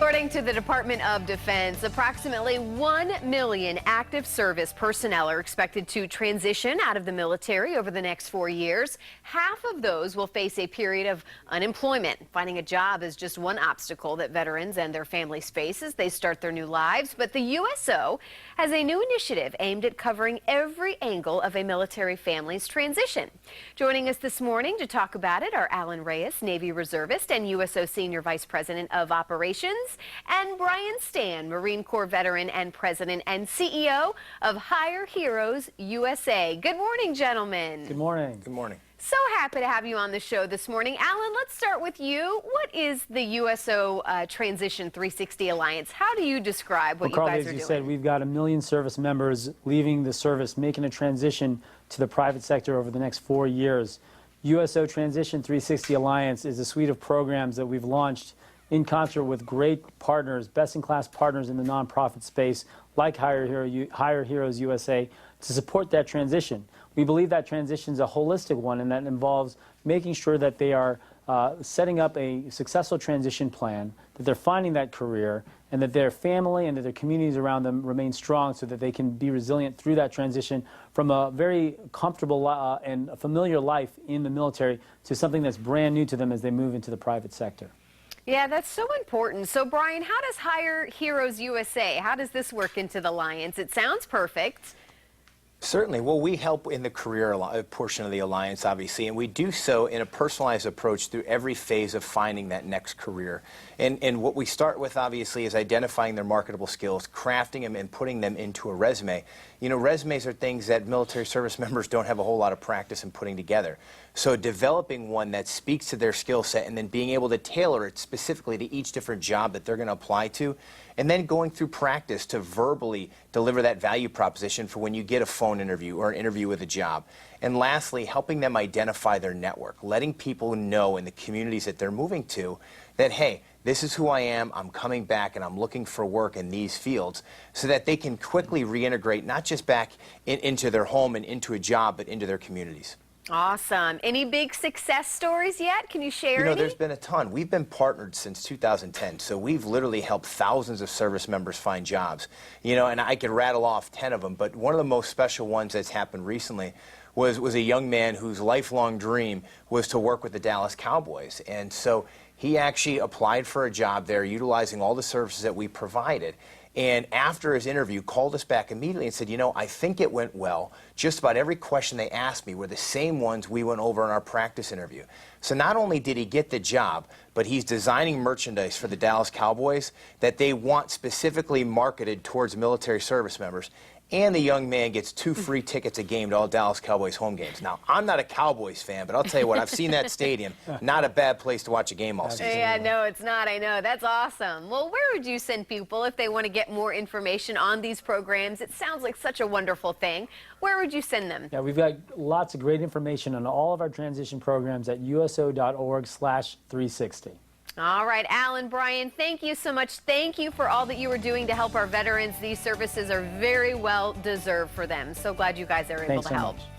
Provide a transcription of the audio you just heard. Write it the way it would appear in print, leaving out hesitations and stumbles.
According to the Department of Defense, approximately 1 million active service personnel are expected to transition out of the military over the next 4 years. Half of those will face a period of unemployment. Finding a job is just one obstacle that veterans and their families face as they start their new lives. But the USO has a new initiative aimed at covering every angle of a military family's transition. Joining us this morning to talk about it are Alan Reyes, Navy reservist and USO Senior Vice President of Operations, and Brian Stan, Marine Corps veteran and president and CEO of Hire Heroes USA. Good morning, gentlemen. Good morning. Good morning. So happy to have you on the show this morning. Alan, let's start with you. What is the USO Transition 360 Alliance? How do you describe what you guys are doing? As you said, we've got 1 million service members leaving the service, making a transition to the private sector over the next 4 years. USO Transition 360 Alliance is a suite of programs that we've launched in concert with great partners, best-in-class partners in the nonprofit space, like Hire Heroes USA, to support that transition. We believe that transition is a holistic one, and that involves making sure that they are setting up a successful transition plan, that they're finding that career, and that their family and that their communities around them remain strong so that they can be resilient through that transition from a very comfortable and familiar life in the military to something that's brand new to them as they move into the private sector. Yeah, that's so important. So, Brian, how does Hire Heroes USA, how does this work into the Alliance? It sounds perfect. Certainly. Well, we help in the career portion of the Alliance, obviously, and we do so in a personalized approach through every phase of finding that next career. And what we start with, obviously, is identifying their marketable skills, crafting them, and putting them into a resume. You know, resumes are things that military service members don't have a whole lot of practice in putting together. So developing one that speaks to their skill set and then being able to tailor it specifically to each different job that they're going to apply to, and then going through practice to verbally deliver that value proposition for when you get a phone interview or an interview with a job. And lastly, helping them identify their network, letting people know in the communities that they're moving to that, hey, this is who I am, I'm coming back, and I'm looking for work in these fields, so that they can quickly reintegrate not just back into their home and into a job, but into their communities. Awesome. Any big success stories yet? Can you share any? There's been a ton. We've been partnered since 2010, so we've literally helped thousands of service members find jobs. And I could rattle off 10 of them, but one of the most special ones that's happened recently was a young man whose lifelong dream was to work with the Dallas Cowboys. And so he actually applied for a job there, utilizing all the services that we provided. And after his interview, called us back immediately and said, I think it went well. Just about every question they asked me were the same ones we went over in our practice interview. So not only did he get the job, but he's designing merchandise for the Dallas Cowboys that they want specifically marketed towards military service members. And the young man gets 2 free tickets a game to all Dallas Cowboys home games. Now, I'm not a Cowboys fan, but I'll tell you what, I've seen that stadium. Not a bad place to watch a game all season. Yeah, no, it's not. I know. That's awesome. Well, where would you send people if they want to get more information on these programs? It sounds like such a wonderful thing. Where would you send them? Yeah, we've got lots of great information on all of our transition programs at uso.org/360. All right, Alan, Brian, thank you so much. Thank you for all that you are doing to help our veterans. These services are very well deserved for them. So glad you guys are able to help. Thanks so much.